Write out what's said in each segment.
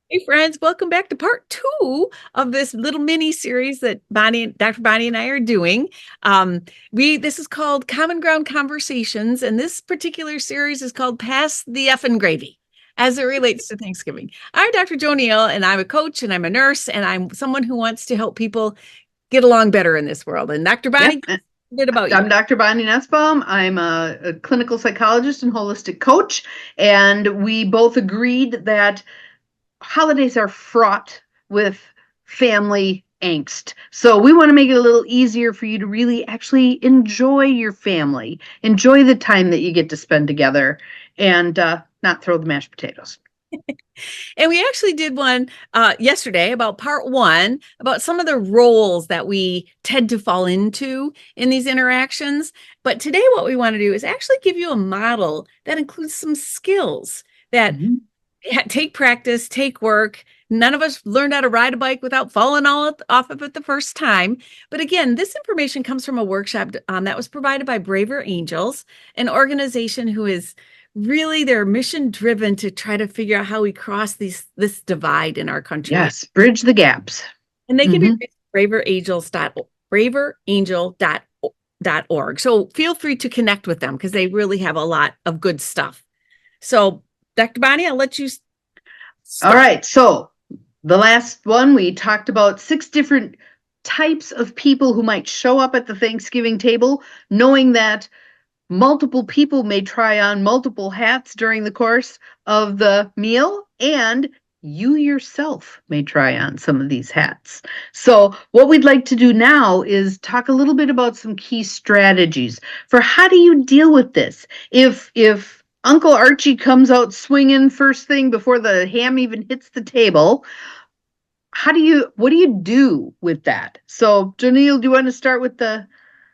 Hey friends, welcome back to part two of this little mini series that Dr. Bonnie and I are doing. This is called Common Ground Conversations, and this particular series is called Pass the Effin Gravy as it relates to Thanksgiving. I'm Dr. JoNeil, and I'm a coach and I'm a nurse, and I'm someone who wants to help people get along better in this world. And Dr. Yep. Bonnie, a bit about you. I'm Dr. Bonnie Nussbaum. I'm a clinical psychologist and holistic coach. And we both agreed that holidays are fraught with family angst. So we want to make it a little easier for you to really actually enjoy your family, enjoy the time that you get to spend together, and not throw the mashed potatoes. And we actually did one yesterday about part one, about some of the roles that we tend to fall into in these interactions. But today, what we want to do is actually give you a model that includes some skills that Mhm. take practice, take work. None of us learned how to ride a bike without falling all off of it the first time. But again, this information comes from a workshop that was provided by Braver Angels, an organization who is really they're mission driven to try to figure out how we cross this divide in our country. Yes, bridge the gaps. And they can be Hmm. reached at braverangel.org. So feel free to connect with them because they really have a lot of good stuff. So, Dr. Bonnie, I'll let you All start. right. So the last one, we talked about 6 different types of people who might show up at the Thanksgiving table, knowing that multiple people may try on multiple hats during the course of the meal, and you yourself may try on some of these hats. So, what we'd like to do now is talk a little bit about some key strategies for how do you deal with this. If Uncle Archie comes out swinging first thing before the ham even hits the table, what do you do with that? So, JoNeil, do you want to start with the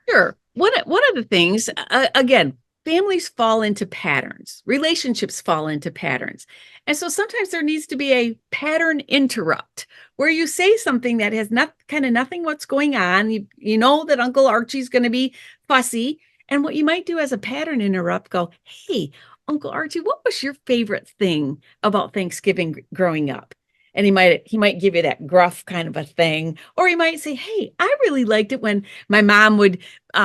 Sure. One of the things, again, families fall into patterns, relationships fall into patterns. And so sometimes there needs to be a pattern interrupt where you say something that has not kind of nothing what's going on. You know that Uncle Archie's going to be fussy. And what you might do as a pattern interrupt, go, hey, Uncle Archie, what was your favorite thing about Thanksgiving growing up? And he might give you that gruff kind of a thing, or he might say, hey, I really liked it when my mom would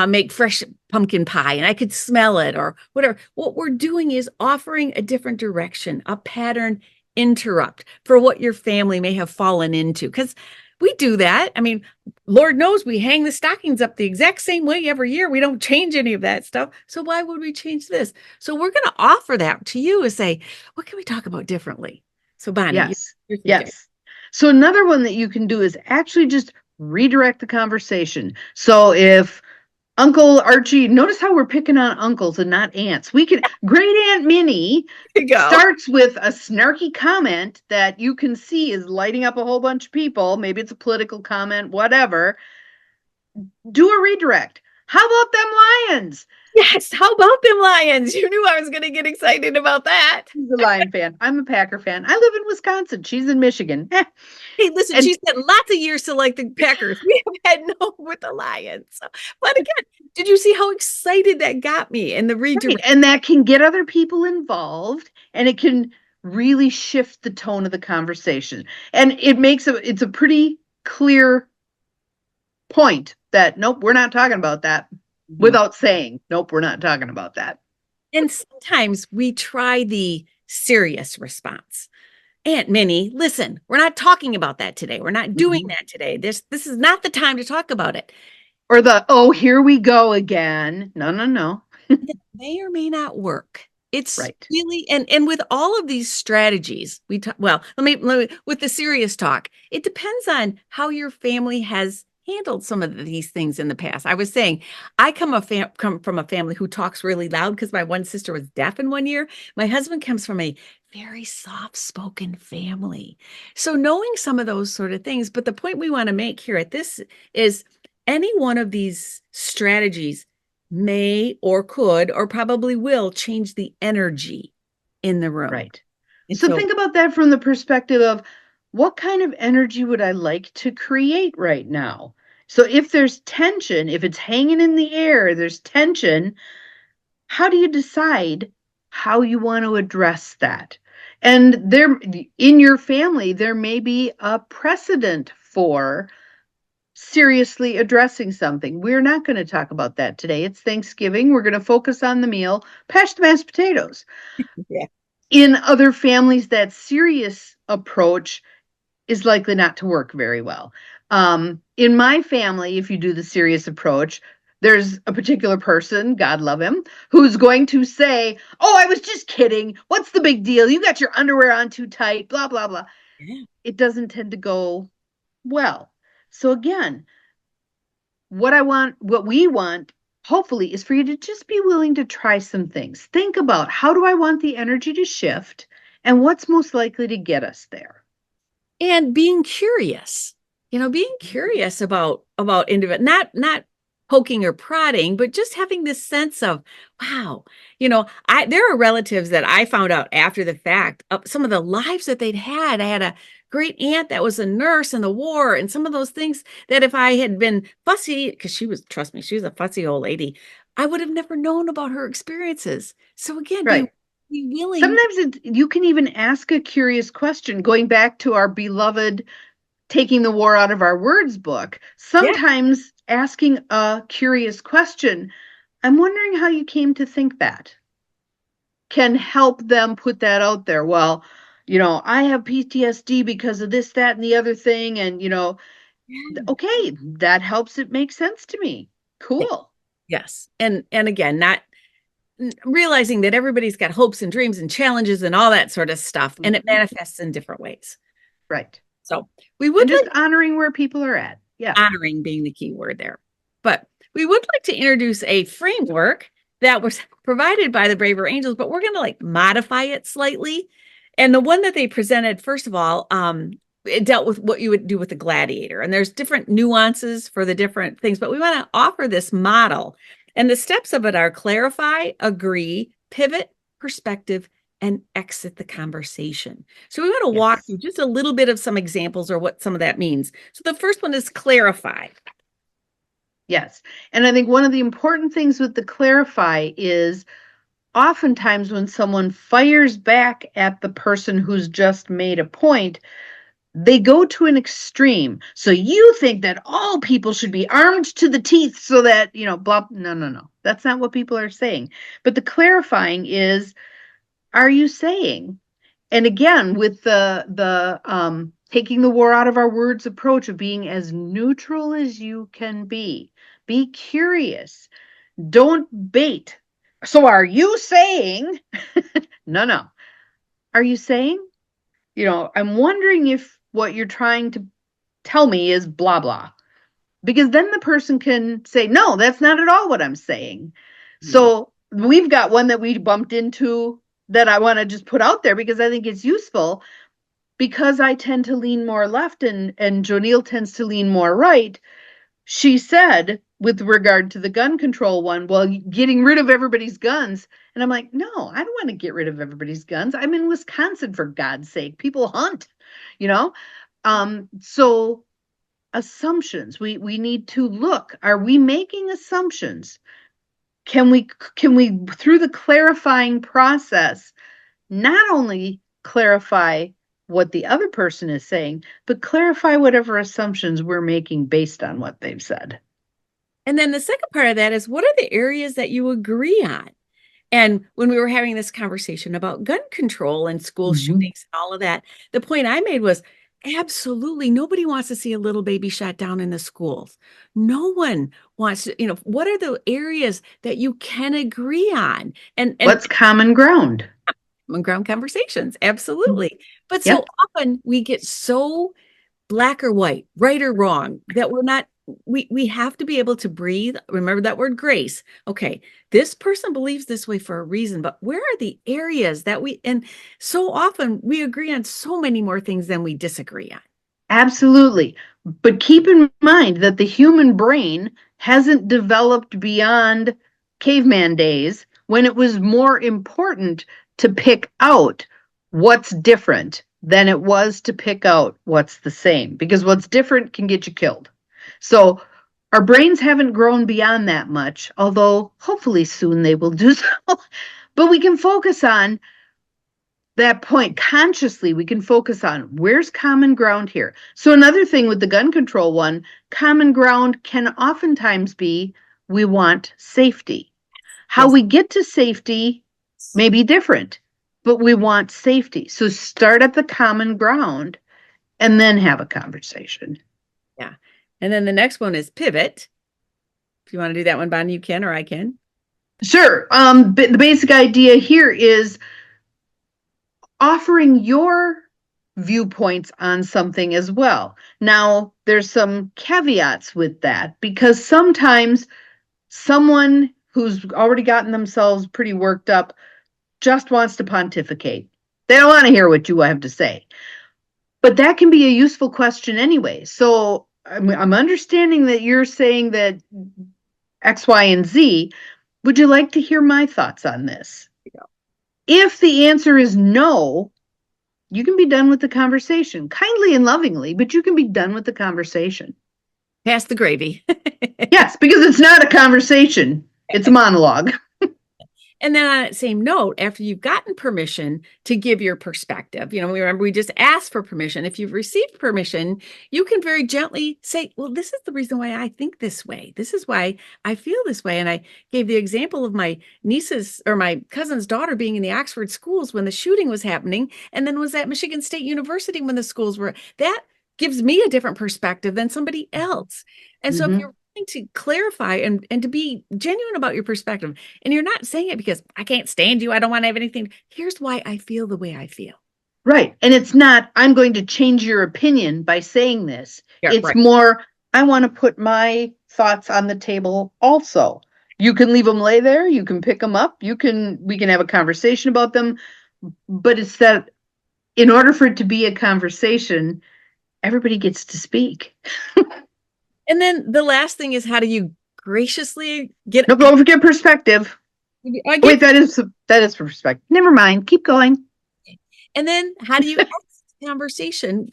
make fresh pumpkin pie and I could smell it or whatever. What we're doing is offering a different direction, a pattern interrupt for what your family may have fallen into. Because we do that. I mean, Lord knows we hang the stockings up the exact same way every year. We don't change any of that stuff. So why would we change this? So we're going to offer that to you and say, what can we talk about differently? So Bonnie, yes, your suggestion. yes. So another one that you can do is actually just redirect the conversation. So if Uncle Archie, notice how we're picking on uncles and not aunts. Great Aunt Minnie There you go. starts with a snarky comment that you can see is lighting up a whole bunch of people. Maybe it's a political comment, whatever. Do a redirect. How about them lions? Yes. How about them Lions? You knew I was going to get excited about that. He's a Lion fan. I'm a Packer fan. I live in Wisconsin. She's in Michigan. Hey, listen, And she's had lots of years to like the Packers. We have had no with the Lions. So, but again, did you see how excited that got me and the right, redirect? and that can get other people involved, and it can really shift the tone of the conversation. And it's a pretty clear point that nope, we're not talking about that Mhm. without saying nope, we're not talking about that. And sometimes we try the serious response. Aunt Minnie, listen, we're not talking about that today. We're not doing Mhm. that today. This is not the time to talk about it. Or the oh, here we go again. No, no, no. That may or may not work. It's Right. really and with all of these strategies, we talk well, let me with the serious talk, it depends on how your family has handled some of these things in the past. I was saying, come from a family who talks really loud because my one sister was deaf in one year. My husband comes from a very soft-spoken family. So knowing some of those sort of things, but the point we want to make here at this is any one of these strategies may or could or probably will change the energy in the room. Right. And So so, think about that from the perspective of what kind of energy would I like to create right now? So if there's tension, if it's hanging in the air, there's tension, how do you decide how you want to address that? And there, in your family, there may be a precedent for seriously addressing something. We're not going to talk about that today. It's Thanksgiving. We're going to focus on the meal, mashed mashed potatoes. Yeah. In other families, that serious approach is likely not to work very well. In my family, if you do the serious approach, there's a particular person, God love him, who's going to say, "Oh, I was just kidding. What's the big deal? You got your underwear on too tight, blah, blah, blah." Yeah. It doesn't tend to go well. So again, what we want, hopefully, is for you to just be willing to try some things. Think about, how do I want the energy to shift, and what's most likely to get us there? And being curious, being curious about individual, not poking or prodding, but just having this sense of, wow, I there are relatives that I found out after the fact of some of the lives that they'd had. I had a great aunt that was a nurse in the war, and some of those things that if I had been fussy, because trust me, she was a fussy old lady, I would have never known about her experiences. So again, Right. be willing. Sometimes you can even ask a curious question, going back to our beloved Taking the War Out of Our Words book. Yeah. Sometimes asking a curious question, "I'm wondering how you came to think that," can help them put that out there. Well, I have PTSD because of this, that, and the other thing. And, okay, that helps it make sense to me. Yeah. Cool. Yes. And again, not realizing that everybody's got hopes and dreams and challenges and all that sort of stuff, and it Mhm. manifests in different ways. Right. So we And would just like honoring where people are at. Yeah. honoring being the key word there, but we would like to introduce a framework that was provided by the Braver Angels, but we're going to like modify it slightly. And the one that they presented, first of all, it dealt with what you would do with a gladiator, and there's different nuances for the different things, but we want to offer this model, and the steps of it are clarify, agree, pivot, perspective, and exit the conversation. So we want to walk Yes. through just a little bit of some examples or what some of that means. So the first one is clarify. Yes. And I think one of the important things with the clarify is, oftentimes when someone fires back at the person who's just made a point, they go to an extreme. So you think that all people should be armed to the teeth so that, blah. No, no, no. That's not what people are saying. But the clarifying is, are you saying, and again, with the taking the war out of our words approach of being as neutral as you can be curious, don't bait. So are you saying, no, no. Are you saying, I'm wondering if what you're trying to tell me is blah, blah. Because then the person can say, no, that's not at all what I'm saying. So we've got one that we bumped into that I want to just put out there because I think it's useful, because I tend to lean more left and JoNeil tends to lean more right. She said, with regard to the gun control one, well, getting rid of everybody's guns. And I'm like, no, I don't want to get rid of everybody's guns. I'm in Wisconsin, for God's sake. People hunt, you know? So assumptions, we need to look, are we making assumptions? Can we, through the clarifying process, not only clarify what the other person is saying, but clarify whatever assumptions we're making based on what they've said? And then the second part of that is, what are the areas that you agree on? And when we were having this conversation about gun control and school Mhm. shootings and all of that, the point I made was, absolutely nobody wants to see a little baby shot down in the schools. No one wants to, what are the areas that you can agree on? And What's common ground? common ground conversations, absolutely. But so Yep. often we get so black or white, right or wrong, that we're not, we have to be able to breathe. Remember that word grace. Okay, this person believes this way for a reason, but where are the areas that and so often we agree on so many more things than we disagree on. Absolutely. But keep in mind that the human brain hasn't developed beyond caveman days, when it was more important to pick out what's different than it was to pick out what's the same, because what's different can get you killed. So our brains haven't grown beyond that much, although hopefully soon they will do so. But we can focus on, that point consciously, we can focus on where's common ground here. So another thing with the gun control one, common ground can oftentimes be we want safety. How Yes. we get to safety may be different, but we want safety. So start at the common ground and then have a conversation. Yeah. And then the next one is pivot. If you want to do that one, Bonnie, you can, or I can. Sure. But the basic idea here is offering your viewpoints on something as well. Now, there's some caveats with that because sometimes someone who's already gotten themselves pretty worked up just wants to pontificate. They don't want to hear what you have to say. But that can be a useful question anyway. So I'm understanding that you're saying that X, Y, and Z. Would you like to hear my thoughts on this? If the answer is no, you can be done with the conversation kindly and lovingly, but you can be done with the conversation. Pass the gravy. Yes, because it's not a conversation, it's a monologue. And then on that same note, after you've gotten permission to give your perspective, remember we just asked for permission. If you've received permission, you can very gently say, well, this is the reason why I think this way. This is why I feel this way. And I gave the example of my niece's or my cousin's daughter being in the Oxford schools when the shooting was happening, and then was at Michigan State University when the schools were. That gives me a different perspective than somebody else. And so if you're willing to clarify and to be genuine about your perspective, and you're not saying it because I can't stand you, I don't want to have anything. Here's why I feel the way I feel. Right. And it's not, I'm going to change your opinion by saying this. Yeah, It's right. more, I want to put my thoughts on the table also. You can leave them lay there, you can pick them up, we can have a conversation about them. But it's that in order for it to be a conversation, everybody gets to speak. And then the last thing is, how do you graciously get? No, don't forget perspective. I Wait, get, that is perspective. Never mind. Keep going. and then how do you exit the conversation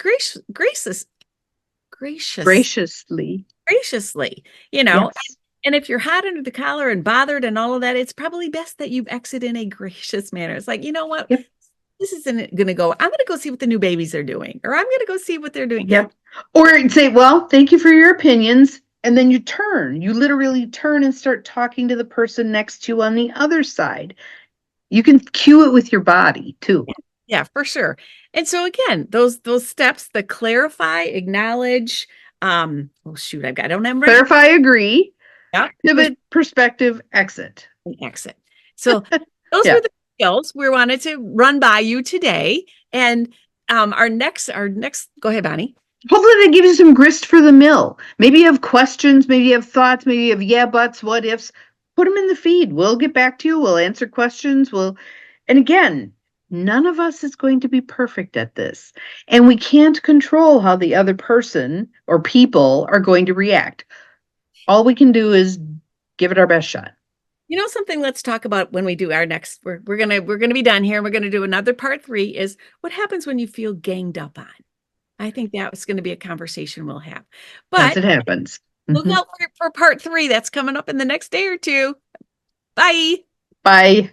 Graciously. graciously, you know? Yes. And if you're hot under the collar and bothered and all of that, it's probably best that you exit in a gracious manner. It's like, you know what? Yep. This isn't going to go. I'm going to go see what the new babies are doing, or I'm going to go see what they're doing. Yep. Or say, well, thank you for your opinions. And then you literally turn and start talking to the person next to you on the other side. You can cue it with your body too. Yeah, for sure. And so again, those steps, the clarify, acknowledge, oh shoot, I don't have them right. Clarify, agree, Yeah. pivot, perspective, exit. Exit. So those Yeah. were the skills we wanted to run by you today. And our next, go ahead, Bonnie. Hopefully that gives you some grist for the mill. Maybe you have questions, maybe you have thoughts, maybe you have yeah buts, what ifs. Put them in the feed. We'll get back to you. We'll answer questions. And again, none of us is going to be perfect at this. And we can't control how the other person or people are going to react. All we can do is give it our best shot. Something let's talk about when we do our next, we're gonna be done here. We're gonna do another part 3 is what happens when you feel ganged up on. I think that was going to be a conversation we'll have. As But it happens. look out for part 3. That's coming up in the next day or two. Bye. Bye.